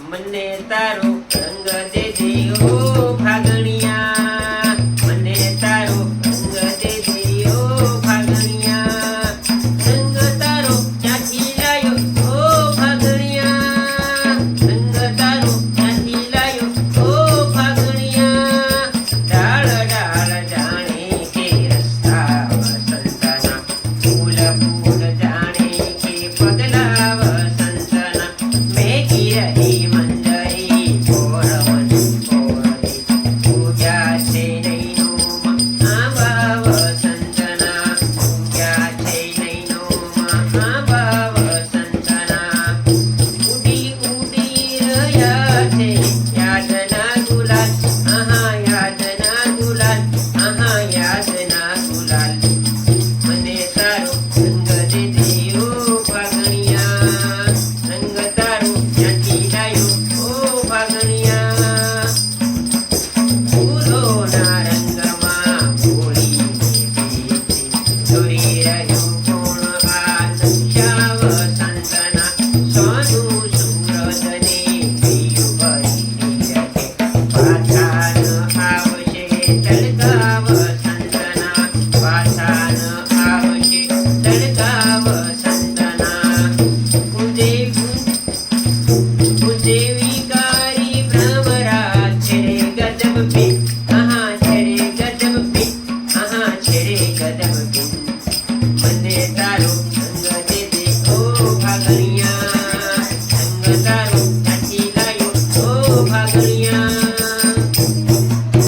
મને તારો રંગ દેજે ઓ ભાગણિયા, મને તારો રંગ દેજે ઓ ભાગણિયા, રંગ તારો ક્યાંથી લાયો ઓ ભાગણિયા, રંગ તારો ક્યાંથી લાયો ઓ ભાગણિયા, ડાળ ડાળ જાણે કે રસ્તા વસંતના, ફૂલ ફૂલ જાણે કે પગલા વસંતના, મેઘી રહી